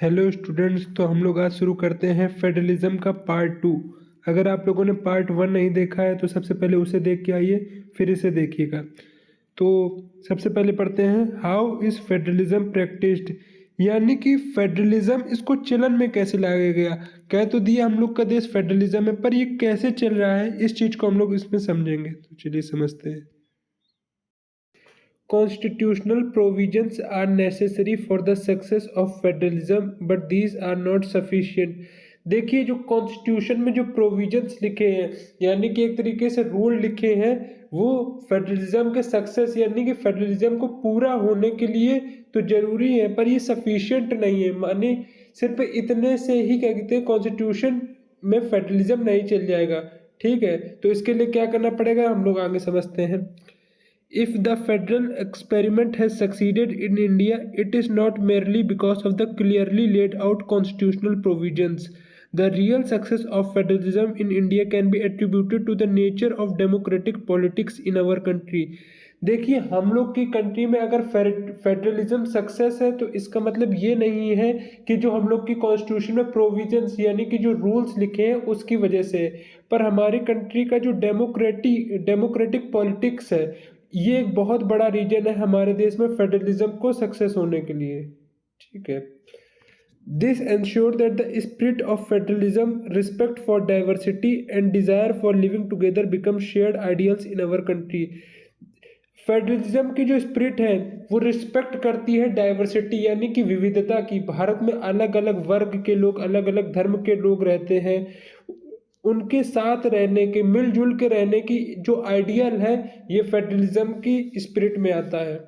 Hello students, तो हम लोग आज शुरू करते हैं फेडरलिज्म का पार्ट 2। अगर आप लोगों ने पार्ट 1 नहीं देखा है तो सबसे पहले उसे देख के आइए, फिर इसे देखिएगा। तो सबसे पहले पढ़ते हैं हाउ इज़ फेडरलिज्म प्रैक्टिस्ड, यानी कि फेडरलिज्म इसको चलन में कैसे लाया गया। कह तो दिया हम लोग का देश फेडरलिज्म है, पर ये कैसे चल रहा है इस चीज़ को हम लोग इसमें समझेंगे। तो चलिए समझते हैं। Constitutional provisions are necessary for the success of federalism, but these are not sufficient. देखिए, जो कॉन्स्टिट्यूशन में जो प्रोविजंस लिखे हैं, यानी कि एक तरीके से रूल लिखे हैं, वो फेडरलिज्म के सक्सेस यानी कि फेडरलिज्म को पूरा होने के लिए तो जरूरी है, पर ये सफिशिएंट नहीं है। माने सिर्फ इतने से ही क्या कहते हैं, कॉन्स्टिट्यूशन में फेडरलिज्म नहीं चल जाएगा। ठीक है, तो इसके लिए क्या करना पड़ेगा हम लोग आगे समझते हैं। If the federal experiment has succeeded in India, it is not merely because of the clearly laid out constitutional provisions. The real success of federalism in India can be attributed to the nature of democratic politics in our country. देखिए, हम लोग की country में अगर federalism success है तो इसका मतलब ये नहीं है कि जो हम लोग की कॉन्स्टिट्यूशन में प्रोविजंस यानी कि जो रूल्स लिखे हैं उसकी वजह से, पर हमारी कंट्री का जो डेमोक्रेटिक पॉलिटिक्स है, ये एक बहुत बड़ा रीजन है हमारे देश में फेडरलिज्म को सक्सेस होने के लिए। ठीक है, this ensure that the spirit of federalism, respect for diversity and desire for living together become shared ideals in our country. Federalism की जो स्पिरिट है वो रिस्पेक्ट करती है डाइवर्सिटी यानी कि विविधता की। भारत में अलग अलग वर्ग के लोग, अलग अलग धर्म के लोग रहते हैं, उनके साथ रहने के, मिलजुल के रहने की जो आइडियल है, ये फेडरलिज्म की स्पिरिट में आता है।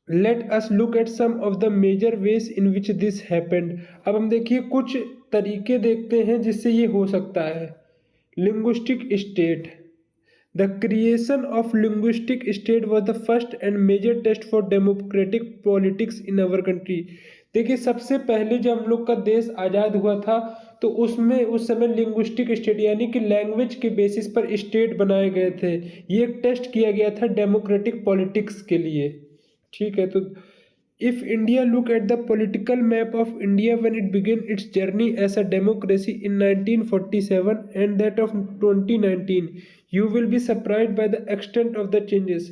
Let us look at some of the major ways in which this happened. अब हम देखिए कुछ तरीके देखते हैं जिससे ये हो सकता है। Linguistic state, the creation of linguistic state was the first and major test for democratic politics in our country. देखिए, सबसे पहले जब हम लोग का देश आज़ाद हुआ था तो उसमें उस समय लिंग्विस्टिक स्टेट यानी कि लैंग्वेज के बेसिस पर स्टेट बनाए गए थे। ये एक टेस्ट किया गया था डेमोक्रेटिक पॉलिटिक्स के लिए। ठीक है, तो if India look at the political map of India when it began its journey as a democracy in 1947 and that of 2019, you will be surprised by the extent of the changes.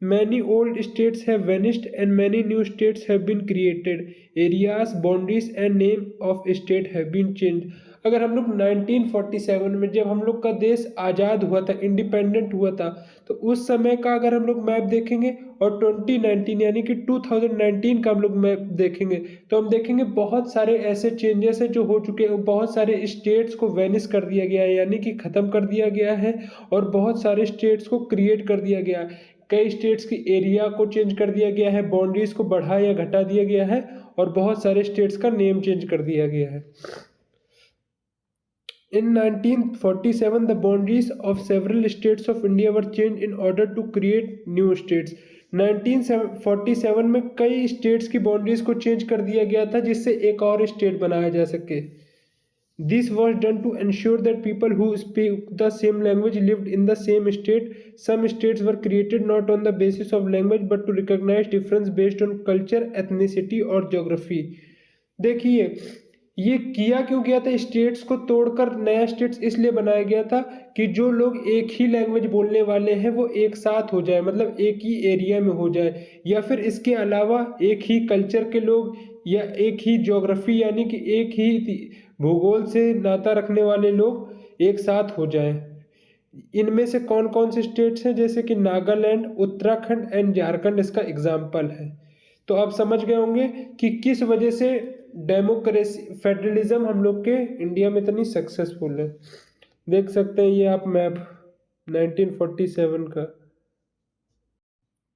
Many old states have vanished and many new states have been created. Areas, boundaries and name of state have been changed. अगर हम लोग 1947 में जब हम लोग का देश आज़ाद हुआ था, इंडिपेंडेंट हुआ था, तो उस समय का अगर हम लोग मैप देखेंगे और 2019 यानी कि 2019 का हम लोग मैप देखेंगे तो हम देखेंगे बहुत सारे ऐसे चेंजेस हैं जो हो चुके हैं। बहुत सारे स्टेट्स को वैनिश कर दिया गया है यानी कि ख़त्म कर दिया गया है, और बहुत सारे स्टेट्स को क्रिएट कर दिया गया है। कई स्टेट्स की एरिया को चेंज कर दिया गया है, बाउंड्रीज को बढ़ा या घटा दिया गया है, और बहुत सारे स्टेट्स का नेम चेंज कर दिया गया है। In 1947, the boundaries of several states of India were changed in order to create new states. 1947 में कई स्टेट्स की बाउंड्रीज को चेंज कर दिया गया था जिससे एक और स्टेट बनाया जा सके। This was done to ensure that people who speak the same language lived in the same state. Some states were created not on the basis of language but to recognize difference based on culture, ethnicity और geography. देखिए, ये किया क्यों गया था, states को तोड़कर नया स्टेट्स इसलिए बनाया गया था कि जो लोग एक ही लैंग्वेज बोलने वाले हैं वो एक साथ हो जाए, मतलब एक ही एरिया में हो जाए, या फिर इसके अलावा एक ही कल्चर के लोग या एक ही ज्योग्राफी यानी कि एक ही भूगोल से नाता रखने वाले लोग एक साथ हो जाएं। इनमें से कौन कौन से स्टेट्स हैं, जैसे कि नागालैंड, उत्तराखंड एंड झारखंड इसका एग्जाम्पल है। तो आप समझ गए होंगे कि किस वजह से डेमोक्रेसी फेडरलिज्म हम लोग के इंडिया में इतनी सक्सेसफुल है। देख सकते हैं ये आप मैप 1947 का,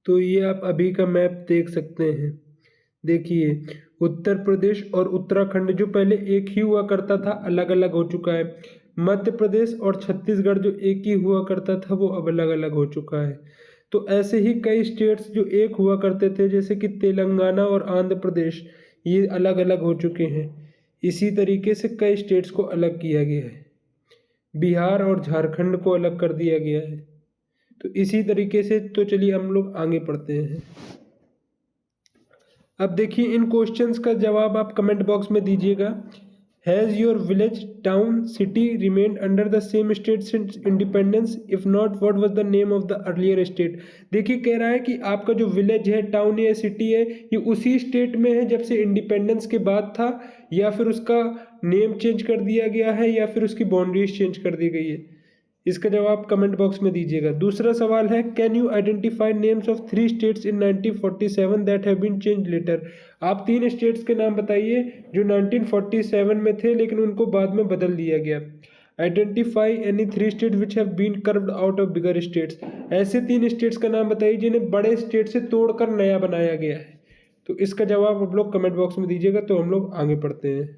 तो ये आप अभी का मैप देख सकते हैं। देखिए, उत्तर प्रदेश और उत्तराखंड जो पहले एक ही हुआ करता था अलग अलग हो चुका है। मध्य प्रदेश और छत्तीसगढ़ जो एक ही हुआ करता था वो अब अलग अलग हो चुका है। तो ऐसे ही कई स्टेट्स जो एक हुआ करते थे जैसे कि तेलंगाना और आंध्र प्रदेश, ये अलग अलग हो चुके हैं। इसी तरीके से कई स्टेट्स को अलग किया गया है। बिहार और झारखंड को अलग कर दिया गया है। तो इसी तरीके से तो चलिए हम लोग आगे पढ़ते हैं। अब देखिए इन क्वेश्चंस का जवाब आप कमेंट बॉक्स में दीजिएगा। Has your village, town, city remained under the same state since independence? If not, what was the name of the earlier state? देखिए कह रहा है कि आपका जो विलेज है, टाउन या सिटी है, ये उसी स्टेट में है जब से इंडिपेंडेंस के बाद था, या फिर उसका नेम चेंज कर दिया गया है, या फिर उसकी बाउंड्रीज चेंज कर दी गई है। इसका जवाब कमेंट बॉक्स में दीजिएगा। दूसरा सवाल है, can you identify names of 3 states in 1947 that have been change later? आप 3 स्टेट्स के नाम बताइए जो 1947 में थे लेकिन उनको बाद में बदल दिया गया। Identify any 3 state which have been curved out of bigger states. ऐसे 3 स्टेट्स का नाम बताइए जिन्हें बड़े स्टेट से तोड़कर नया बनाया गया है। तो इसका जवाब आप लोग कमेंट बॉक्स में दीजिएगा। तो हम लोग आगे पढ़ते हैं।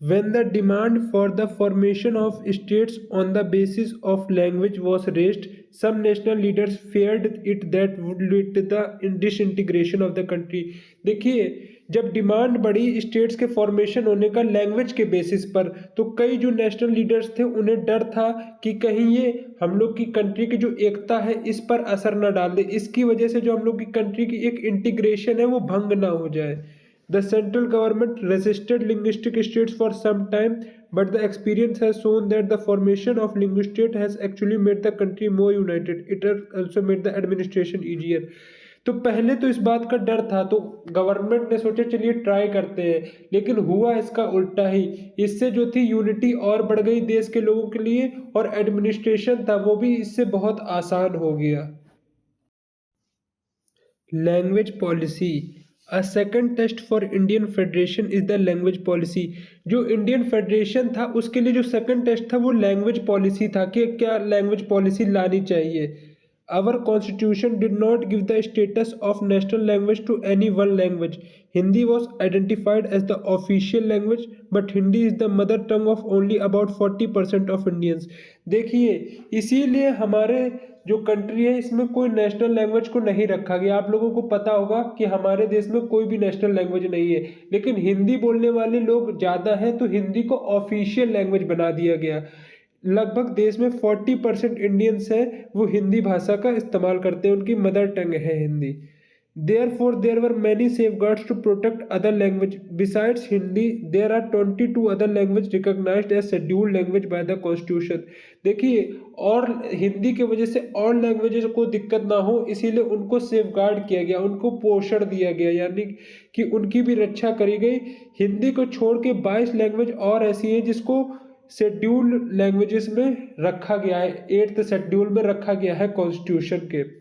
When the demand for the formation of states on the basis of language was raised, some national leaders feared it that would lead to the disintegration of the country. देखिए जब डिमांड बढ़ी स्टेट्स के formation होने का language के basis पर, तो कई जो नेशनल लीडर्स थे उन्हें डर था कि कहीं ये हम लोग की कंट्री की जो एकता है इस पर असर न डाल दे, इसकी वजह से जो हम लोग की कंट्री की एक इंटीग्रेशन है वो भंग ना हो जाए। The central government resisted linguistic states for some time, but the experience has shown that the formation of linguistic state has actually made the country more united. It has also made the administration easier. तो पहले तो इस बात का डर था, तो government ने सोचा चलिए ट्राई करते हैं, लेकिन हुआ इसका उल्टा ही। इससे जो थी यूनिटी और बढ़ गई देश के लोगों के लिए, और एडमिनिस्ट्रेशन था वो भी इससे बहुत आसान हो गया। Language policy. A second test for Indian federation is the language policy. जो इंडियन फेडरेशन था उसके लिए जो सेकंड टेस्ट था वो लैंग्वेज पॉलिसी था कि क्या लैंग्वेज पॉलिसी लानी चाहिए। Our constitution did not give the status of national language to any one language. Hindi was identified as the official language, but Hindi is the mother tongue of only about 40% of Indians. देखिए इसीलिए हमारे जो country है इसमें कोई national language को नहीं रखा गया। आप लोगों को पता होगा कि हमारे देश में कोई भी नेशनल लैंग्वेज नहीं है, लेकिन हिंदी बोलने वाले लोग ज़्यादा हैं तो हिंदी को ऑफिशियल लैंग्वेज बना दिया गया। लगभग देश में 40% इंडियंस हैं वो हिंदी भाषा का इस्तेमाल करते हैं, उनकी मदर टंग है Hindi. Therefore, there were many safeguards to protect other language. Besides Hindi, there are 22 other languages recognized as scheduled language by the Constitution. देखिए और हिंदी की वजह से और लैंग्वेजेस को दिक्कत ना हो इसीलिए उनको सेफगार्ड किया गया, उनको पोषण दिया गया, यानी कि उनकी भी रक्षा करी गई। हिंदी को छोड़ के 22 लैंग्वेज और ऐसी हैं जिसको शेड्यूल्ड लैंग्वेजेस में रखा गया है, 8th शेड्यूल में रखा गया है कॉन्स्टिट्यूशन के।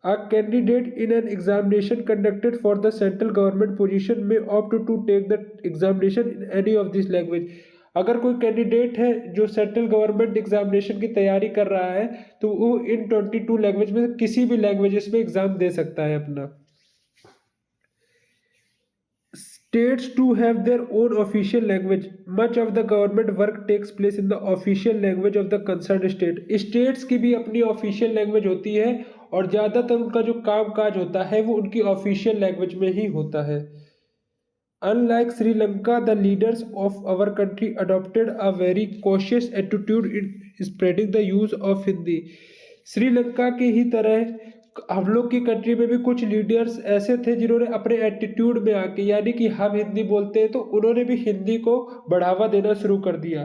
A candidate in an examination conducted for the central government position may opt to take the examination in any of these language. अगर कोई कैंडिडेट है जो सेंट्रल गवर्नमेंट एग्जामिनेशन की तैयारी कर रहा है तो वो इन 22 लैंग्वेज में किसी भी लैंग्वेजेस में एग्जाम दे सकता है अपना। States too have their own official language. Much of the government work takes place in the official language of the concerned state. States की भी अपनी official language होती है और ज़्यादातर उनका जो काम काज होता है वो उनकी official language में ही होता है। Unlike Sri Lanka, the leaders of our country adopted a very cautious attitude in spreading the use of Hindi. Sri Lanka की ही तरह हम लोग की कंट्री में भी कुछ लीडर्स ऐसे थे जिन्होंने अपने एटीट्यूड में आके, यानी कि हम हिंदी बोलते हैं तो उन्होंने भी हिंदी को बढ़ावा देना शुरू कर दिया।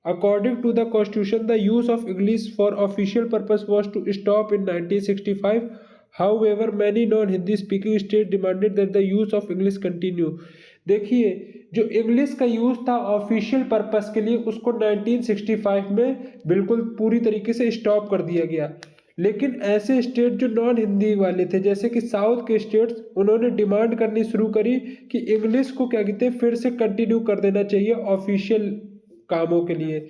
According to the constitution the use of English for official purpose was to stop in 1965। However, many non-Hindi speaking states demanded that the use of English continue. देखिए जो इंग्लिश का यूज था ऑफिशियल पर्पस के लिए उसको 1965 में बिल्कुल पूरी तरीके से स्टॉप कर दिया गया, लेकिन ऐसे स्टेट जो नॉन हिंदी वाले थे जैसे कि साउथ के स्टेट्स, उन्होंने डिमांड करनी शुरू करी कि इंग्लिश को क्या कहते हैं फिर से कंटिन्यू कर देना चाहिए ऑफिशियल कामों के लिए।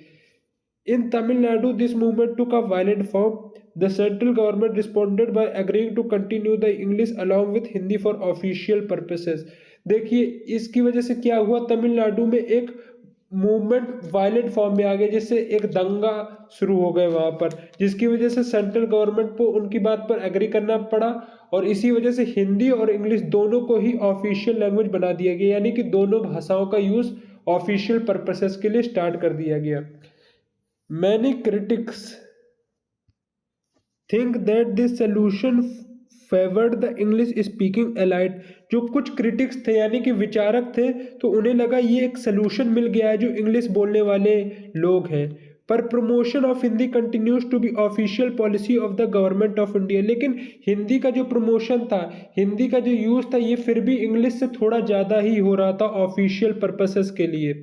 In Tamil Nadu this movement took a violent form. The central government responded by agreeing to continue the English along with Hindi for official purposes. देखिए इसकी वजह से क्या हुआ, तमिलनाडु में एक मूवमेंट वायलेंट फॉर्म में आ गया, जिससे एक दंगा शुरू हो गए वहां पर, जिसकी वजह से सेंट्रल गवर्नमेंट को उनकी बात पर एग्री करना पड़ा और इसी वजह से हिंदी और इंग्लिश दोनों को ही ऑफिशियल लैंग्वेज बना दिया गया, यानी कि दोनों भाषाओं का यूज ऑफिशियल पर्पसेस के लिए स्टार्ट कर दिया गया। Many critics think that this solution favoured the English speaking elite. जो कुछ क्रिटिक्स थे यानी कि विचारक थे, तो उन्हें लगा ये एक सलूशन मिल गया है जो इंग्लिश बोलने वाले लोग हैं। पर promotion of Hindi continues to be official policy of the government of India. लेकिन हिंदी का जो प्रमोशन था, हिंदी का जो यूज़ था, ये फिर भी इंग्लिश से थोड़ा ज़्यादा ही हो रहा था ऑफिशियल पर्पसेस के लिए।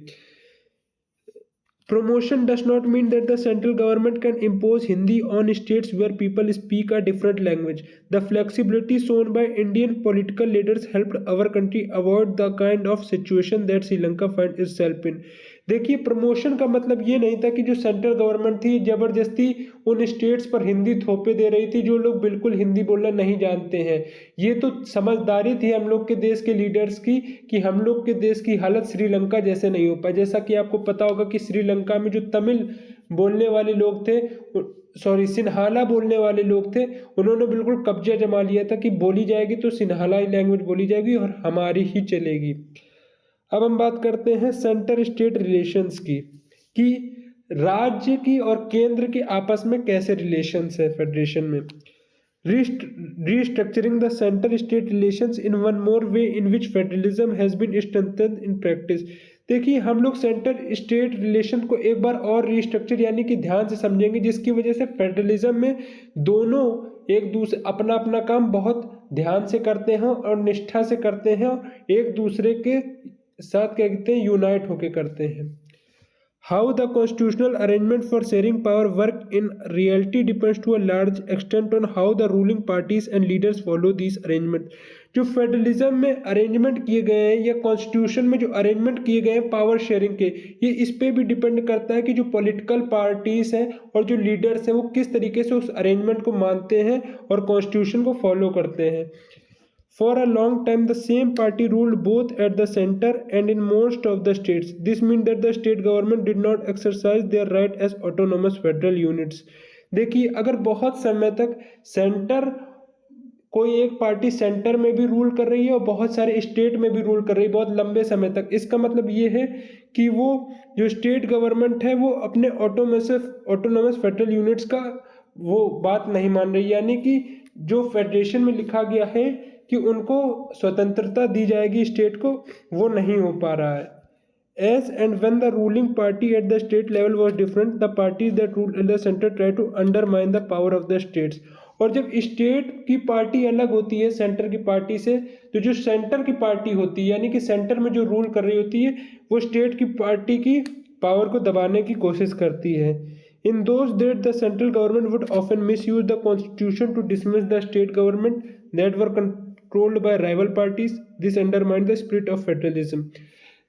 Promotion does not mean that the central government can impose Hindi on states where people speak a different language. The flexibility shown by Indian political leaders helped our country avoid the kind of situation that Sri Lanka finds itself in. देखिए, promotion का मतलब ये नहीं था कि जो central government थी जबरदस्ती उन स्टेट्स पर हिंदी थोपे दे रही थी जो लोग बिल्कुल हिंदी बोलना नहीं जानते हैं। ये तो समझदारी थी हम लोग के देश के लीडर्स की कि हम लोग के देश की हालत श्रीलंका जैसे नहीं हो पाए। जैसा कि आपको पता होगा कि श्रीलंका में जो तमिल बोलने वाले लोग थे, सिन्हाला बोलने वाले लोग थे, उन्होंने बिल्कुल कब्जा जमा लिया था कि बोली जाएगी तो सिन्हाला लैंग्वेज बोली जाएगी और हमारी ही चलेगी। अब हम बात करते हैं सेंटर स्टेट रिलेशंस की, कि राज्य की और केंद्र के आपस में कैसे रिलेशंस है फेडरेशन में। Restructuring the center-state relations in one more way in which federalism has been strengthened in practice। देखिए, हम लोग सेंटर स्टेट रिलेशन को एक बार और रिस्ट्रक्चर यानी कि ध्यान से समझेंगे, जिसकी वजह से फेडरलिज्म में दोनों एक दूसरे अपना अपना काम बहुत ध्यान से करते हैं और निष्ठा से करते हैं और एक दूसरे के साथ क्या कहते हैं, यूनाइट होके करते हैं। How the constitutional arrangement for sharing power work in reality depends to a large extent on how the ruling parties and leaders follow these arrangement। जो फेडरलिज्म में अरेंजमेंट किए गए हैं या कॉन्स्टिट्यूशन में जो अरेंजमेंट किए गए हैं पावर शेयरिंग के, ये इस पे भी डिपेंड करता है कि जो पॉलिटिकल पार्टीज हैं और जो लीडर्स हैं वो किस तरीके से उस अरेंजमेंट को मानते हैं और कॉन्स्टिट्यूशन को फॉलो करते हैं। For a long time, the same party ruled both at the center and in most of the states. This means that the state government did not exercise their right as autonomous federal units। देखिए, अगर बहुत समय तक centre कोई एक party centre में भी rule कर रही है और बहुत सारे स्टेट में भी रूल कर रही है बहुत लंबे समय तक, इसका मतलब ये है कि वो जो स्टेट गवर्नमेंट है वो अपने ऑटोनोमस फेडरल यूनिट्स का वो बात नहीं मान रही, यानी कि जो फेडरेशन में लिखा गया है कि उनको स्वतंत्रता दी जाएगी स्टेट को, वो नहीं हो पा रहा है। As and when the ruling party at the state level was different, the parties that ruled in the center tried to undermine the power of the states। और जब स्टेट की पार्टी अलग होती है सेंटर की पार्टी से, तो जो सेंटर की पार्टी होती है यानी कि सेंटर में जो रूल कर रही होती है वो स्टेट की पार्टी की पावर को दबाने की कोशिश करती है। In those days, the central government would often misuse the constitution to dismiss the state government that were controlled by rival parties। This undermined the spirit of federalism।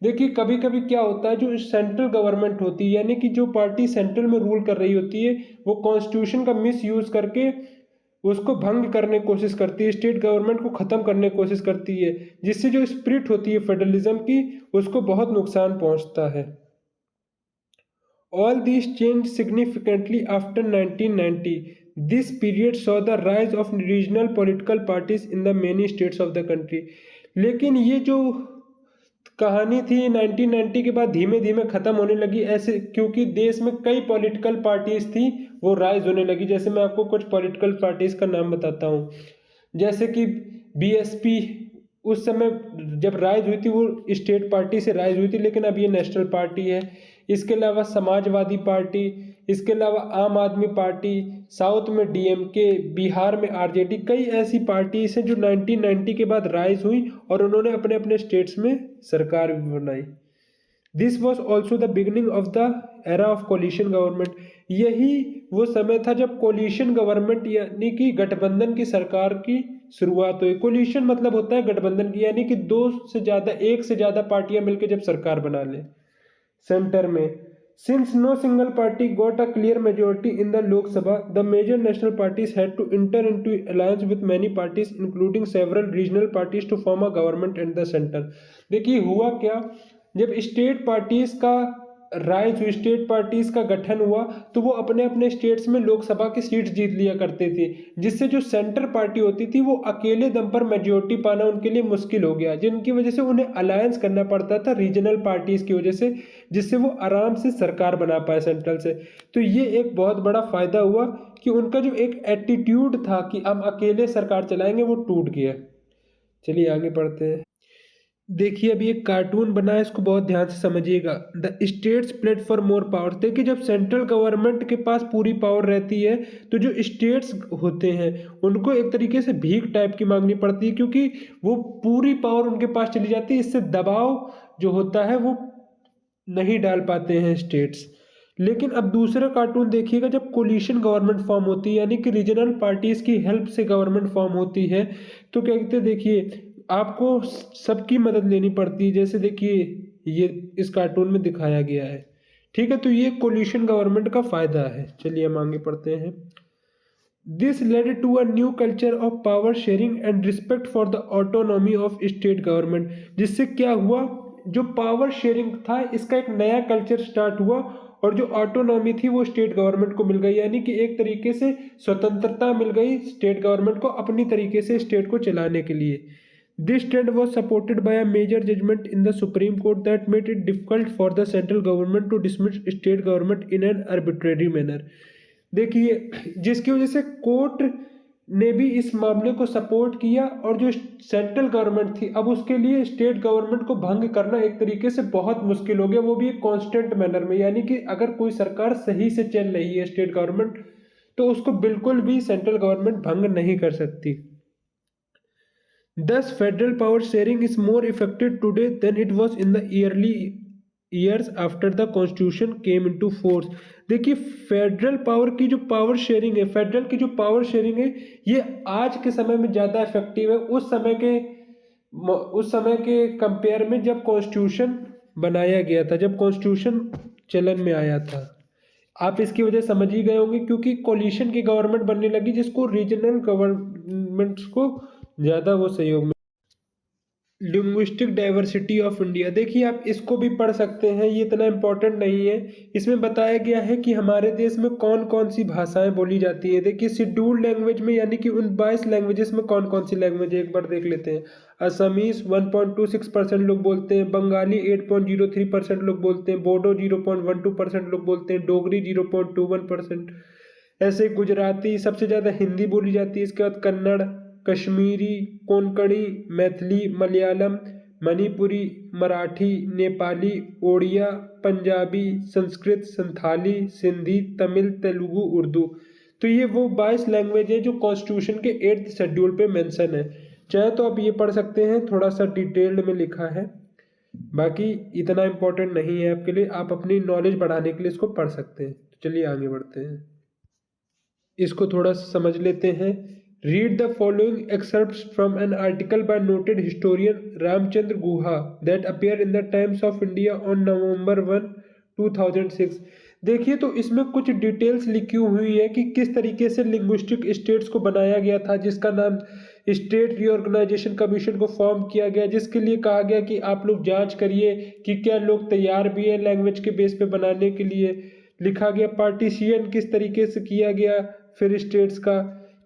देखिए, कभी कभी क्या होता है, जो सेंट्रल गवर्नमेंट होती है यानी कि जो पार्टी सेंट्रल में रूल कर रही होती है वो कॉन्स्टिट्यूशन का मिस यूज करके उसको भंग करने की कोशिश करती है, स्टेट गवर्नमेंट को खत्म करने की कोशिश करती है, जिससे जो स्पिरिट होती है फेडरलिज्म की उसको बहुत नुकसान पहुंचता है। All these changed significantly after 1990। This period saw the rise of regional political parties in the many states of the country। लेकिन ये जो कहानी थी 1990 के बाद धीमे धीमे खत्म होने लगी, ऐसे क्योंकि देश में कई पॉलिटिकल पार्टीज थी वो राइज होने लगी। जैसे मैं आपको कुछ पॉलिटिकल पार्टीज का नाम बताता हूँ, जैसे कि बीएसपी उस समय जब राइज हुई थी वो स्टेट पार्टी से राइज हुई थी, लेकिन अब ये नेशनल पार्टी है। इसके अलावा समाजवादी पार्टी, इसके अलावा आम आदमी पार्टी, साउथ में डीएमके, बिहार में आरजेडी, कई ऐसी पार्टीज हैं जो 1990 के बाद राइज हुई और उन्होंने अपने अपने स्टेट्स में सरकार भी बनाई। This was also the beginning of the era of coalition government. यही वो समय था जब कोलिशन गवर्नमेंट यानी कि गठबंधन की सरकार की शुरुआत हुई। कोलिशन मतलब होता है गठबंधन की, यानी कि एक से ज्यादा पार्टियां मिलकर जब सरकार बना ले सेंटर में। Since no single party got a clear majority in the Lok Sabha, the major national parties had to enter into alliance with many parties, including several regional parties, to form a government in the center। देखिए, हुआ क्या, जब state parties का rise हुई, state parties का गठन हुआ, तो वो अपने अपने स्टेट्स में लोकसभा की सीट जीत लिया करते थे, जिससे जो सेंटर पार्टी होती थी वो अकेले दम पर मेजोरिटी पाना उनके लिए मुश्किल हो गया, जिनकी वजह से उन्हें अलायंस करना पड़ता था रीजनल पार्टीज की वजह से, जिससे वो आराम से सरकार बना पाए सेंट्रल से। तो ये एक बहुत बड़ा फायदा हुआ कि उनका जो एक एटीट्यूड था कि हम अकेले सरकार चलाएंगे वो टूट गया। चलिए आगे पढ़ते हैं। देखिए अभी एक कार्टून बना है, इसको बहुत ध्यान से समझिएगा। The states played for more power. देखिए जब सेंट्रल गवर्नमेंट के पास पूरी पावर रहती है तो जो स्टेट्स होते हैं उनको एक तरीके से भीख टाइप की मांगनी पड़ती है, क्योंकि वो पूरी पावर उनके पास चली जाती है। इससे दबाव जो होता है वो नहीं डाल पाते हैं स्टेट्स। लेकिन अब दूसरा कार्टून देखिएगा, जब कोलिशन गवर्नमेंट फॉर्म होती है यानी कि रीजनल पार्टीज की हेल्प से गवर्नमेंट फॉर्म होती है, तो क्या कहते हैं, देखिए आपको सबकी मदद लेनी पड़ती है। जैसे देखिए ये इस कार्टून में दिखाया गया है, ठीक है। तो ये कोलिशन गवर्नमेंट का फायदा है। चलिए हम आगे पढ़ते हैं। This led to a new culture of power sharing and respect for the autonomy of state government. जिससे क्या हुआ, जो पावर शेयरिंग था इसका एक नया कल्चर स्टार्ट हुआ और जो ऑटोनॉमी थी वो स्टेट गवर्नमेंट को मिल गई, यानी कि एक तरीके से स्वतंत्रता मिल गई स्टेट गवर्नमेंट को अपनी तरीके से स्टेट को चलाने के लिए। This trend was supported by a major judgment in the Supreme Court that made it difficult for the central government to dismiss state government in an arbitrary manner। देखिए जिसकी वजह से कोर्ट ने भी इस मामले को सपोर्ट किया और जो सेंट्रल गवर्नमेंट थी अब उसके लिए स्टेट गवर्नमेंट को भंग करना एक तरीके से बहुत मुश्किल हो गया, वो भी एक कांस्टेंट मैनर में। यानी कि अगर कोई सरकार सही से चल रही है स्टेट गवर्नमेंट तो उसको बिल्कुल भी सेंट्रल गवर्नमेंट भंग नहीं कर सकती। Thus, federal power sharing is more effective today than it was in the early years after the constitution came into force। देखिए फेडरल पावर की जो पावर शेयरिंग है, फेडरल की जो पावर शेयरिंग है, ये आज के समय में ज़्यादा इफेक्टिव है उस समय के कंपेयर में जब कॉन्स्टिट्यूशन बनाया गया था, जब कॉन्स्टिट्यूशन चलन में आया था। आप इसकी वजह समझ ही गए होंगे, क्योंकि कोलिशन की गवर्नमेंट बनने लगी जिसको रीजनल गवर्नमेंट्स को ज़्यादा वो सहयोग में। लिंग्विस्टिक डाइवर्सिटी ऑफ इंडिया, देखिए आप इसको भी पढ़ सकते हैं, ये इतना इम्पोर्टेंट नहीं है। इसमें बताया गया है कि हमारे देश में कौन कौन सी भाषाएं बोली जाती है। देखिए शेड्यूल्ड लैंग्वेज में यानी कि उन 22 लैंग्वेजेस में कौन कौन सी लैंग्वेज है एक बार देख लेते हैं। असमीज 1.26% लोग बोलते हैं, बंगाली 8.03% लोग बोलते हैं, बोडो 0.12% लोग बोलते हैं, डोगरी 0.21%, ऐसे गुजराती सबसे ज़्यादा हिंदी बोली जाती है। इसके बाद कन्नड़, कश्मीरी, कोंकणी, मैथिली, मलयालम, मणिपुरी, मराठी, नेपाली, ओडिया, पंजाबी, संस्कृत, संथाली, सिंधी, तमिल, तेलुगु, उर्दू। तो ये वो 22 लैंग्वेज है जो कॉन्स्टिट्यूशन के 8th शेड्यूल पे मेंशन है। चाहे तो आप ये पढ़ सकते हैं, थोड़ा सा डिटेल्ड में लिखा है, बाकी इतना इम्पोर्टेंट नहीं है आपके लिए, आप अपनी नॉलेज बढ़ाने के लिए इसको पढ़ सकते हैं। चलिए आगे बढ़ते हैं, इसको थोड़ा सा समझ लेते हैं। Read the following excerpts from an article by noted historian Ramchandra Guha that appeared in the Times of India on November 1, 2006। देखिए तो इसमें कुछ डिटेल्स लिखी हुई है कि किस तरीके से लिंग्विस्टिक स्टेट्स को बनाया गया था, जिसका नाम स्टेट रीऑर्गेनाइजेशन कमीशन को फॉर्म किया गया, जिसके लिए कहा गया कि आप लोग जांच करिए कि क्या लोग तैयार भी हैं लैंग्वेज के बेस पे बनाने के लिए। लिखा गया पार्टीशियन किस तरीके से किया गया फिर स्टेट्स का।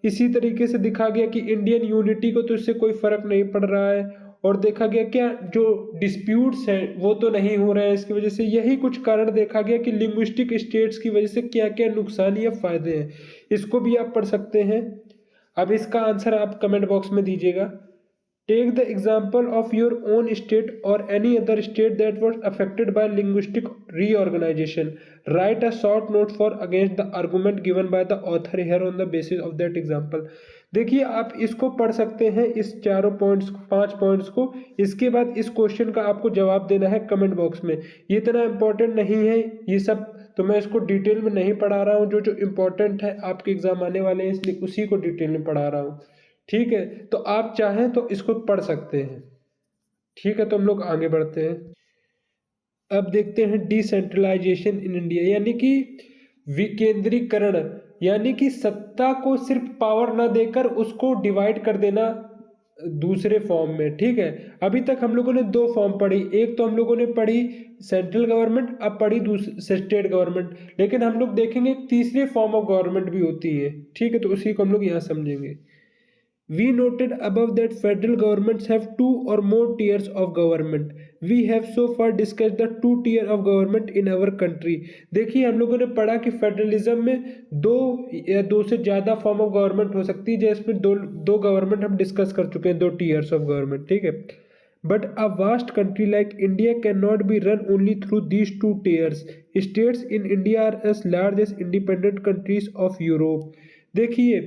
इसी तरीके से दिखा गया कि इंडियन यूनिटी को तो इससे कोई फर्क नहीं पड़ रहा है, और देखा गया क्या जो डिस्प्यूट्स हैं वो तो नहीं हो रहे हैं इसकी वजह से। यही कुछ कारण देखा गया कि लिंग्विस्टिक स्टेट्स की वजह से क्या क्या नुकसान या फायदे हैं, इसको भी आप पढ़ सकते हैं। अब इसका आंसर आप कमेंट बॉक्स में दीजिएगा। Take the example of your own state or any other state that was affected by linguistic reorganization. Write a short note for against the argument given by the author here on the basis of that example। देखिए आप इसको पढ़ सकते हैं, इस चारों points 5 points को। इसके बाद इस क्वेश्चन का आपको जवाब देना है कमेंट बॉक्स में। ये इतना इम्पोर्टेंट नहीं है ये सब, तो मैं इसको डिटेल में नहीं पढ़ा रहा हूँ। जो जो इम्पोर्टेंट है आपके एग्जाम आने वाले हैं इसलिए उसी को डिटेल में पढ़ा रहा हूँ, ठीक है। तो आप चाहें तो इसको पढ़ सकते हैं, ठीक है। तो हम लोग आगे बढ़ते हैं। अब देखते हैं डिसेंट्रलाइजेशन इन इंडिया, यानी कि विकेंद्रीकरण, यानी कि सत्ता को सिर्फ पावर ना देकर उसको डिवाइड कर देना दूसरे फॉर्म में, ठीक है। अभी तक हम लोगों ने 2 फॉर्म पढ़ी, एक तो हम लोगों ने पढ़ी सेंट्रल गवर्नमेंट, अब पढ़ी दूसरी स्टेट गवर्नमेंट, लेकिन हम लोग देखेंगे एक तीसरी फॉर्म ऑफ गवर्नमेंट भी होती है, ठीक है। तो उसी को हम लोग यहाँ समझेंगे। We noted above that federal governments have two or more tiers of government. We have so far discussed the two tier of government in our country. देखिए हम लोगों ने पढ़ा कि फेडरलिज्म में दो या दो से ज़्यादा फॉर्म ऑफ गवर्नमेंट हो सकती है, जिसमें दो दो गवर्नमेंट हम डिस्कस कर चुके हैं, दो टीयर्स ऑफ गवर्नमेंट, ठीक है। But a vast country like India cannot be run only through these two tiers. States in India are as large as independent countries of Europe. देखिए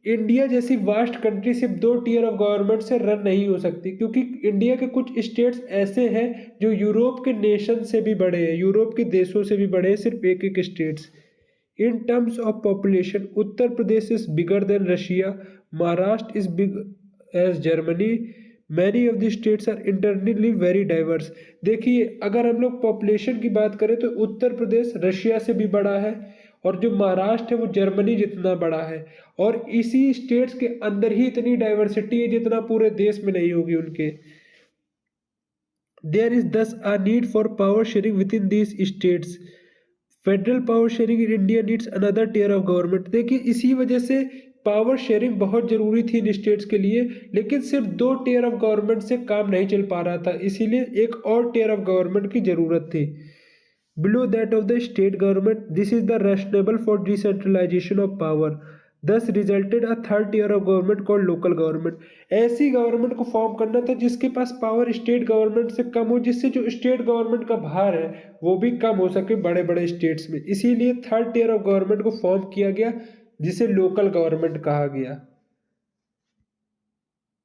इंडिया जैसी vast country सिर्फ दो tier of government से run नहीं हो सकती, क्योंकि India के कुछ स्टेट्स ऐसे हैं जो यूरोप के नेशन से भी बड़े हैं, यूरोप के देशों से भी बड़े हैं, सिर्फ एक एक states. In terms of population Uttar Pradesh is bigger than Russia, Maharashtra is big as Germany, many of the states are internally very diverse. देखिए अगर हम लोग पॉपुलेशन की बात करें तो उत्तर प्रदेश रशिया से भी बड़ा है, और जो महाराष्ट्र है वो जर्मनी जितना बड़ा है, और इसी स्टेट्स के अंदर ही इतनी डाइवर्सिटी है जितना पूरे देश में नहीं होगी उनके। There is thus a need for power sharing within these states. Federal power sharing in India needs another tier of government. देखिए इसी वजह से पावर शेयरिंग बहुत जरूरी थी इन स्टेट्स के लिए, लेकिन सिर्फ दो टियर ऑफ गवर्नमेंट से काम नहीं चल पा रहा था, इसीलिए एक और टियर ऑफ गवर्नमेंट की जरूरत थी। Below that of the state government, this is the rationale for decentralization of power. Thus resulted a third tier of government called local government. ऐसी गवर्नमेंट को फॉर्म करना था जिसके पास पावर स्टेट गवर्नमेंट से कम हो, जिससे जो स्टेट गवर्नमेंट का भार है वो भी कम हो सके बड़े बड़े स्टेट्स में। इसीलिए थर्ड टियर ऑफ गवर्नमेंट को फॉर्म किया गया, जिसे लोकल गवर्नमेंट कहा गया।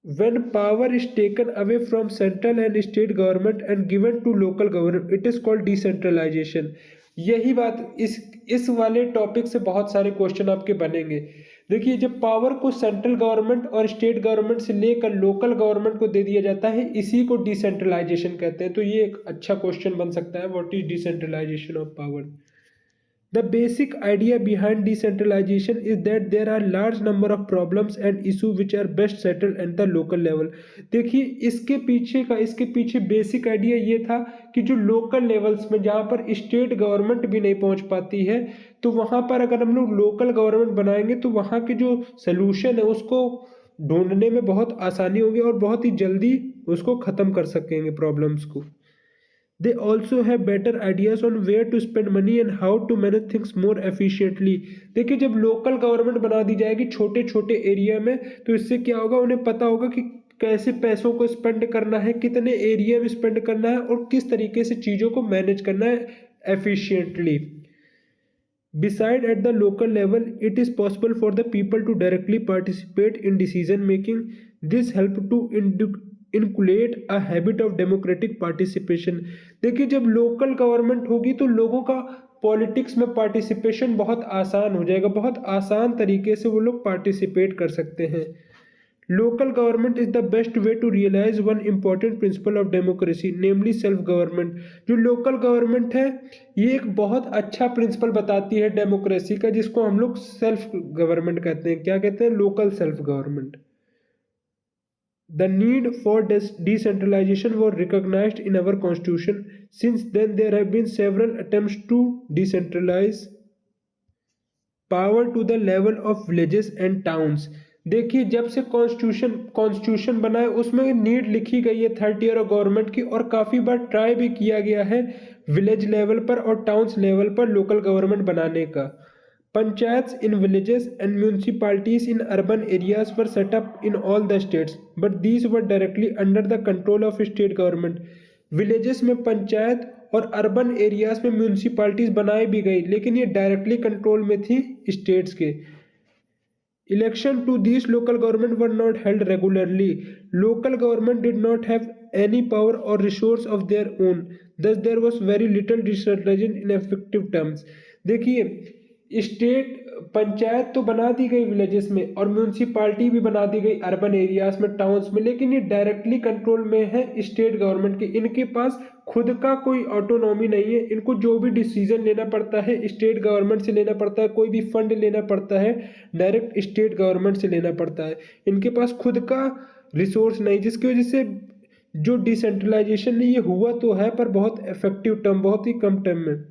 When power is taken away from central and state government and given to local government, it is called decentralization. यही बात इस वाले टॉपिक से बहुत सारे क्वेश्चन आपके बनेंगे। देखिए जब पावर को सेंट्रल गवर्नमेंट और स्टेट गवर्नमेंट से लेकर लोकल गवर्नमेंट को दे दिया जाता है, इसी को डिसेंट्रलाइजेशन कहते हैं। तो ये एक अच्छा क्वेश्चन बन सकता है, what is decentralisation of power. The basic idea behind decentralization is that there are large number of problems and issues which are best settled at the local level. देखिए इसके पीछे बेसिक आइडिया ये था कि जो लोकल लेवल्स में जहाँ पर स्टेट गवर्नमेंट भी नहीं पहुँच पाती है, तो वहाँ पर अगर हम लोग लोकल गवर्नमेंट बनाएंगे तो वहाँ के जो सोल्यूशन है उसको ढूंढने में बहुत आसानी होगी और बहुत ही जल्दी उसको ख़त्म कर सकेंगे प्रॉब्लम्स को। They also have better ideas on where to spend money and how to manage things more efficiently. देखिए जब लोकल गवर्नमेंट बना दी जाएगी छोटे छोटे एरिया में, तो इससे क्या होगा, उन्हें पता होगा कि कैसे पैसों को स्पेंड करना है, कितने एरिया में स्पेंड करना है और किस तरीके से चीज़ों को मैनेज करना है efficiently. Beside at the local level, it is possible for the people to directly participate in decision making. This help to inculcate a habit of democratic participation. देखिए जब लोकल गवर्नमेंट होगी तो लोगों का पॉलिटिक्स में participation बहुत आसान हो जाएगा, बहुत आसान तरीके से वो लोग पार्टिसिपेट कर सकते हैं। Local government is the best way to realise one important principle of democracy, namely self government. जो लोकल गवर्नमेंट है ये एक बहुत अच्छा प्रिंसिपल बताती है डेमोक्रेसी का, जिसको हम लोग सेल्फ गवर्नमेंट कहते हैं। क्या कहते हैं? Local self government. The need for decentralization was recognized in our constitution. Since then, there have been several attempts to decentralize power to the level of villages and towns. देखिए जब से constitution बना है उसमें नीड लिखी गई है third year of government की, और काफ़ी बार ट्राई भी किया गया है विलेज लेवल पर और टाउन्स लेवल पर लोकल गवर्नमेंट बनाने का। Panchayats in villages and municipalities in urban areas were set up in all the states, but these were directly under the control of state government. Villages में पंचायत और urban areas में municipalities बनाई भी गई, लेकिन ये डायरेक्टली कंट्रोल में थी स्टेट्स के। Election to these local government were not held regularly. Local government did not have any power or resource of their own. Thus there was very little decentralization in effective terms. देखिए state panchayat तो बना दी गई villages में और municipality भी बना दी गई urban areas में, टाउन्स में, लेकिन ये डायरेक्टली कंट्रोल में है स्टेट गवर्नमेंट के। इनके पास खुद का कोई ऑटोनॉमी नहीं है, इनको जो भी डिसीजन लेना पड़ता है स्टेट गवर्नमेंट से लेना पड़ता है, कोई भी फंड लेना पड़ता है डायरेक्ट स्टेट गवर्नमेंट से लेना पड़ता है। इनके पास खुद का रिसोर्स नहीं, जिसकी वजह से जो डिसेंट्रलाइजेशन ये हुआ तो है पर बहुत इफेक्टिव टर्म, बहुत ही कम टर्म में।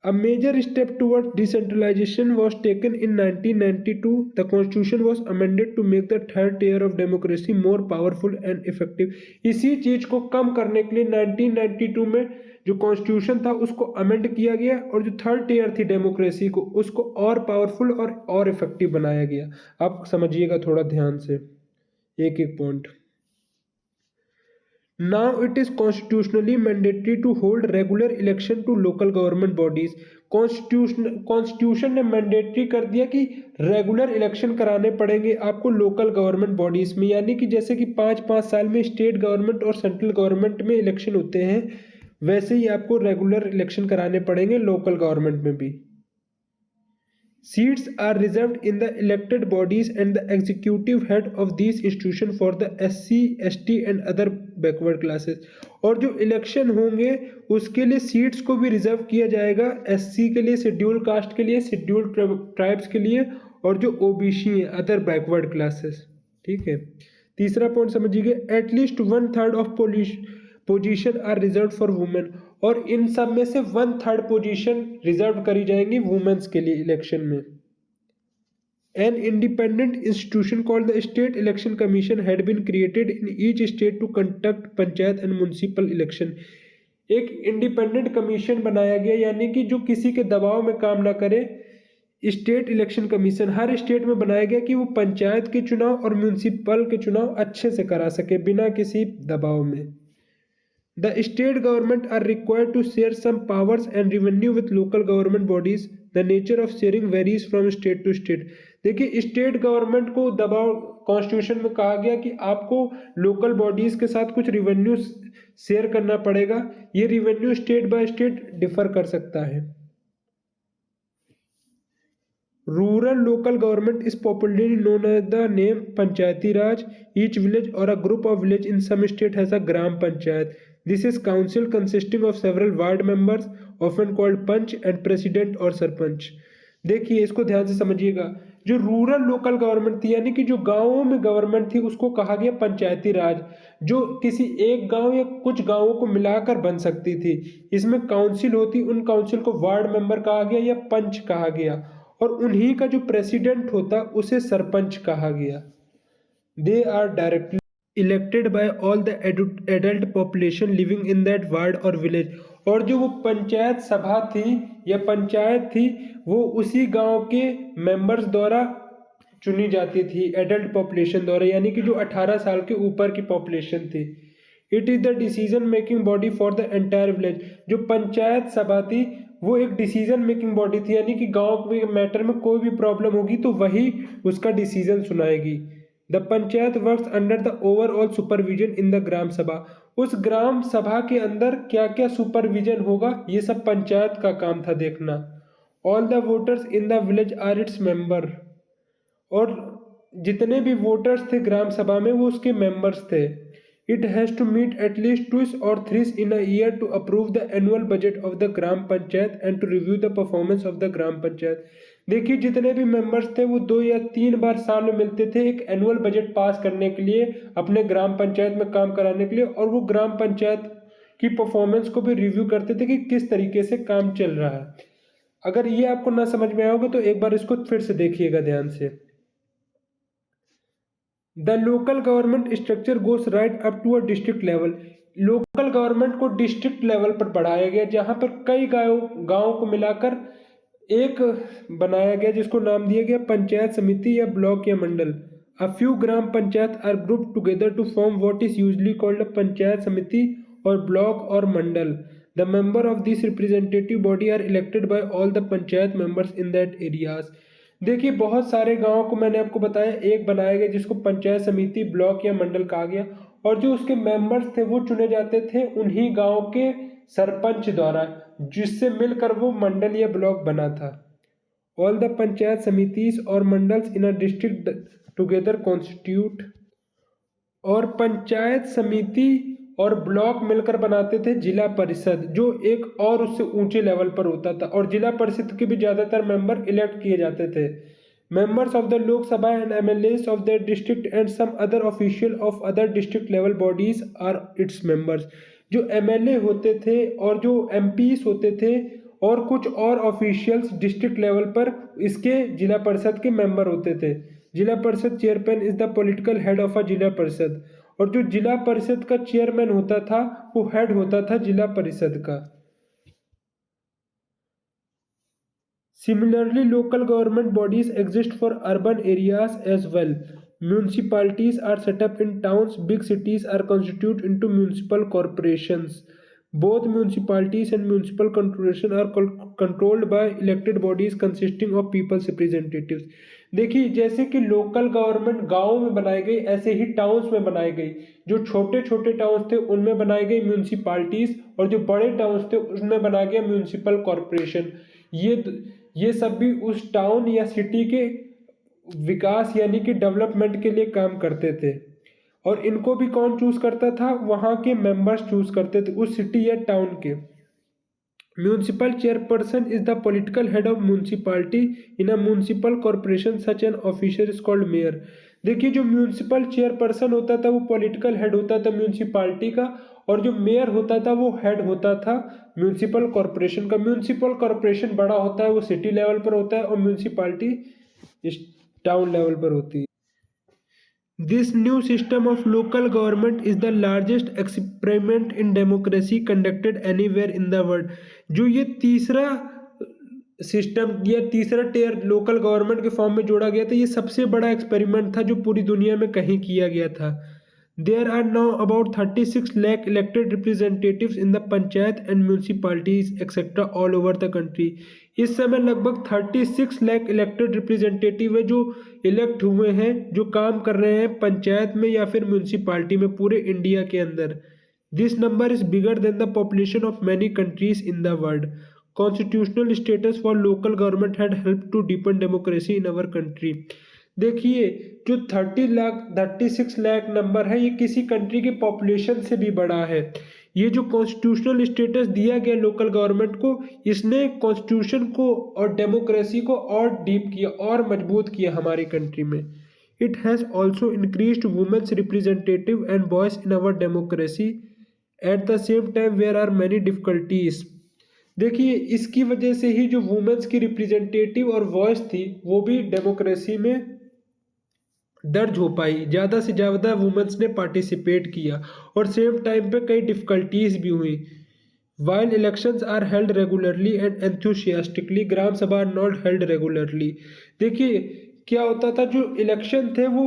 A major step towards decentralization was taken in 1992. The constitution was amended to make the third tier of democracy more powerful and effective. इसी चीज को कम करने के लिए 1992 में जो कॉन्स्टिट्यूशन था उसको अमेंड किया गया और जो थर्ड टियर थी डेमोक्रेसी को उसको और पावरफुल और इफेक्टिव बनाया गया। आप समझिएगा थोड़ा ध्यान से एक एक point. Now it is constitutionally mandatory to hold regular election to local government bodies. Constitution ने मैंडेटरी कर दिया कि रेगुलर इलेक्शन कराने पड़ेंगे आपको लोकल गवर्नमेंट बॉडीज में, यानी कि जैसे कि 5-5 साल में स्टेट गवर्नमेंट और सेंट्रल गवर्नमेंट में इलेक्शन होते हैं वैसे ही आपको रेगुलर इलेक्शन कराने पड़ेंगे लोकल गवर्नमेंट में भी। Seats are reserved in the elected bodies and the executive head of these institutions for the SC, ST and other backward classes. और जो इलेक्शन होंगे उसके लिए सीट्स को भी रिजर्व किया जाएगा, SC के लिए, शेड्यूल कास्ट के लिए, शेड्यूल ट्राइब्स के लिए और जो OBC है अदर बैकवर्ड क्लासेस। ठीक है, तीसरा पॉइंट समझिए, at least 1/3 of position are reserve for women. और इन सब में से 1/3 पोजीशन रिजर्व करी जाएंगी वुमेन्स के लिए इलेक्शन में। An independent institution called the state election commission had been created in each state to conduct panchayat and municipal election. एक इंडिपेंडेंट कमीशन बनाया गया, यानी कि जो किसी के दबाव में काम ना करे। स्टेट इलेक्शन कमीशन हर स्टेट में बनाया गया कि वो पंचायत के चुनाव और म्युनिसिपल के चुनाव अच्छे से करा सके बिना किसी दबाव में। The state government are required to share some powers and revenue with local government bodies. The nature of sharing varies from state to state. देखिए, स्टेट गवर्नमेंट को दबाव कॉन्स्टिट्यूशन में कहा गया कि आपको लोकल बॉडीज के साथ कुछ रिवेन्यू शेयर करना पड़ेगा। ये revenue state by state differ कर सकता है। Rural local government is popularly known as the name Panchayati Raj. Each village or a group of village in some state has a Gram Panchayat. This is council consisting of several ward members, often called Panch and President or Sarpanch. देखिए, इसको ध्यान से समझिएगा। जो rural local government थी, यानी कि जो गांवों में गवर्नमेंट थी, उसको कहा गया पंचायती राज, जो किसी एक गांव या कुछ गांवों को मिलाकर बन सकती थी। इसमें काउंसिल होती, उन काउंसिल को वार्ड मेंबर कहा गया या पंच कहा गया, और उन्हीं का जो प्रेसिडेंट होता उसे सरपंच कहा गया। They are directly elected by all the adult population living in that ward और विलेज। और जो वो पंचायत सभा थी या पंचायत थी वो उसी गांव के मेंबर्स द्वारा चुनी जाती थी, एडल्ट पॉपुलेशन द्वारा, यानी कि जो 18 साल के ऊपर की पॉपुलेशन थी। It is the decision making body for the entire village. जो पंचायत सभा थी वो एक डिसीजन मेकिंग बॉडी थी, यानी कि गांव के मैटर में कोई भी प्रॉब्लम होगी तो वही उसका डिसीजन सुनाएगी। The panchayat works under the overall supervision in the gram sabha. उस ग्राम सभा के अंदर क्या क्या सुपरविजन होगा ये सब पंचायत का काम था देखना। All the voters in the village are its member. और जितने भी वोटर्स थे ग्राम सभा में वो उसके मेंबर्स थे। It has to meet at least twice or thrice in a year to approve the annual budget of the Gram Panchayat and to review the performance of the Gram Panchayat. देखिए, जितने भी members थे वो 2 या 3 बार साल में मिलते थे एक एनुअल बजट पास करने के लिए, अपने ग्राम पंचायत में काम कराने के लिए, और वो ग्राम पंचायत की परफॉर्मेंस को भी रिव्यू करते थे कि किस तरीके से काम चल रहा है। अगर ये आपको ना समझ में आया होगा तो एक बार इसको फिर से देखिएगा ध्यान से। The local government structure goes right up to a district level. Local government को डिस्ट्रिक्ट लेवल पर बढ़ाया गया, जहां पर कई गाँव को मिलाकर एक बनाया गया जिसको नाम दिया गया पंचायत समिति या ब्लॉक या mandal. A few gram panchayat are group together to form what is usually called a panchayat samiti और ब्लॉक और mandal. The member of this representative body are elected by all the panchayat members in that areas. देखिए, बहुत सारे गांवों को मैंने आपको बताया एक बनाया गया जिसको पंचायत समिति, ब्लॉक या मंडल कहा गया, और जो उसके मेंबर्स थे वो चुने जाते थे उन्हीं गांव के सरपंच द्वारा, जिससे मिलकर वो मंडल या ब्लॉक बना था। ऑल द पंचायत समितिस और मंडल्स इन अ डिस्ट्रिक्ट टुगेदर कॉन्स्टिट्यूट। और पंचायत समिति और ब्लॉक मिलकर बनाते थे जिला परिषद, जो एक और उससे ऊंचे लेवल पर होता था, और जिला परिषद के भी ज्यादातर मेंबर इलेक्ट किए जाते थे। Members of the Lok Sabha and MLAs of the district and some other official of other district level bodies are its members. जो एमएलए होते थे और जो एमपीस होते थे और कुछ और ऑफिशियल्स डिस्ट्रिक्ट लेवल पर इसके जिला परिषद के मेंबर होते थे। जिला परिषद chairman is the political head of a जिला परिषद, और जो जिला परिषद का चेयरमैन होता था वो हेड होता था जिला परिषद का। Similarly, local government bodies exist for urban areas as well. Municipalities are set up in towns, big cities are constituted into municipal corporations. Both municipalities and municipal corporations are controlled by elected bodies consisting of people's representatives. देखिए, जैसे कि local government गांव में बनाई गई, ऐसे ही towns में बनाई गई। जो छोटे छोटे टाउन्स थे उनमें बनाई गई म्यूनिसिपालिटीज, और जो बड़े टाउन्स थे उसमें बनाया गया म्यूनिसिपल कॉरपोरेशन। ये ये सब भी उस टाउन या सिटी के विकास यानी कि डेवलपमेंट के लिए काम करते थे। और इनको भी कौन चूज करता था? वहां के मेंबर्स चूज करते थे उस सिटी या टाउन के। Municipal chairperson is the political head of municipality in a municipal corporation, such an officer is called mayor. देखिए, जो म्यूनिसिपल चेयरपर्सन होता था वो पॉलिटिकल हेड होता था म्यूनिसिपालिटी का, और जो मेयर होता था वो हेड होता था म्यूनिसिपल कॉर्पोरेशन का। म्यूनिसिपल कॉर्पोरेशन बड़ा होता है, वो सिटी लेवल पर होता है, और म्यूनिसिपालिटी इस टाउन लेवल पर होती है। This new system of local government is the largest experiment in democracy conducted anywhere in the world। जो ये तीसरा सिस्टम या तीसरा टेयर लोकल गवर्नमेंट के फॉर्म में जोड़ा गया था, ये सबसे बड़ा एक्सपेरिमेंट था जो पूरी दुनिया में कहीं किया गया था। There are now about 36 lakh elected representatives in the panchayat and municipalities etc. all over the country। इस समय लगभग 36 लाख इलेक्टेड रिप्रेजेंटेटिव है जो इलेक्ट हुए हैं, जो काम कर रहे हैं पंचायत में या फिर म्यूनिसिपालिटी में पूरे इंडिया के अंदर। This number is bigger than the population of many countries in the world. Constitutional status for local government had help to deepen democracy in our country. देखिए, जो 36 लाख नंबर है, ये किसी कंट्री की पॉपुलेशन से भी बड़ा है। ये जो कॉन्स्टिट्यूशनल स्टेटस दिया गया लोकल गवर्नमेंट को, इसने कॉन्स्टिट्यूशन को और डेमोक्रेसी को और डीप किया और मजबूत किया हमारी कंट्री में। It has also increased women's representative and voice in our democracy. At the same time where are many difficulties. देखिए, इसकी वजह से ही जो वुमेन्स की रिप्रेजेंटेटिव और वॉइस थी वो भी डेमोक्रेसी में दर्ज हो पाई, ज़्यादा से ज़्यादा वुमेन्स ने पार्टिसिपेट किया, और सेम टाइम पे कई डिफ़िकल्टीज भी हुई। While elections are held regularly and enthusiastically, gram sabha are not held regularly. देखिए, क्या होता था, जो इलेक्शन थे वो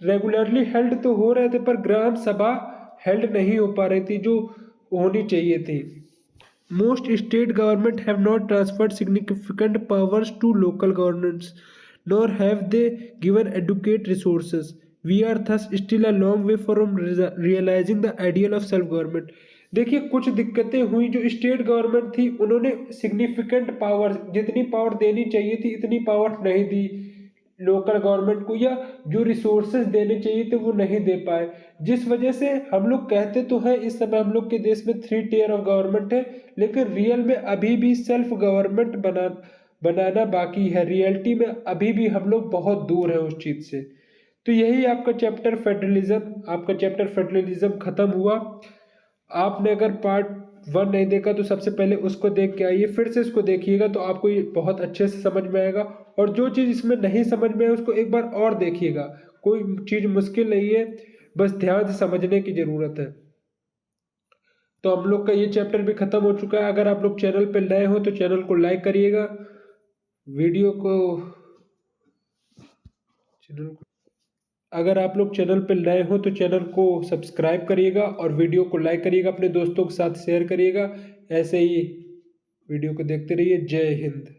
रेगुलरली हेल्ड तो हो रहे थे, पर ग्राम सभा हेल्ड नहीं हो पा रही थी जो होनी चाहिए थी। Most state government have not transferred significant powers to local governments, nor have they given adequate resources. We are thus still a long way from realizing the ideal of self-government। देखिए, कुछ दिक्कतें हुई। जो स्टेट गवर्नमेंट थी उन्होंने significant power, जितनी power देनी चाहिए थी इतनी पावर नहीं दी लोकल गवर्नमेंट को, या जो रिसोर्सेज देने चाहिए थे वो नहीं दे पाए। जिस वजह से हम लोग कहते तो हैं इस समय हम लोग के देश में 3 टियर ऑफ गवर्नमेंट है, लेकिन रियल में अभी भी सेल्फ गवर्नमेंट बनाना बाकी है। रियलिटी में अभी भी हम लोग बहुत दूर है उस चीज से। तो यही आपका चैप्टर फेडरलिज्म खत्म हुआ। आपने अगर पार्ट 1 नहीं देखा तो सबसे पहले उसको देख के आइए, फिर से इसको देखिएगा तो आपको ये बहुत अच्छे से समझ में आएगा। और जो चीज़ इसमें नहीं समझ में आए उसको एक बार और देखिएगा। कोई चीज़ मुश्किल नहीं है, बस ध्यान से समझने की ज़रूरत है। तो हम लोग का ये चैप्टर भी खत्म हो चुका है। अगर आप लोग चैनल पर नए हो तो चैनल को लाइक करिएगा, वीडियो को अगर आप लोग चैनल पर नए हो तो चैनल को सब्सक्राइब करिएगा, और वीडियो को लाइक करिएगा, अपने दोस्तों के साथ शेयर करिएगा। ऐसे ही वीडियो को देखते रहिए। जय हिंद।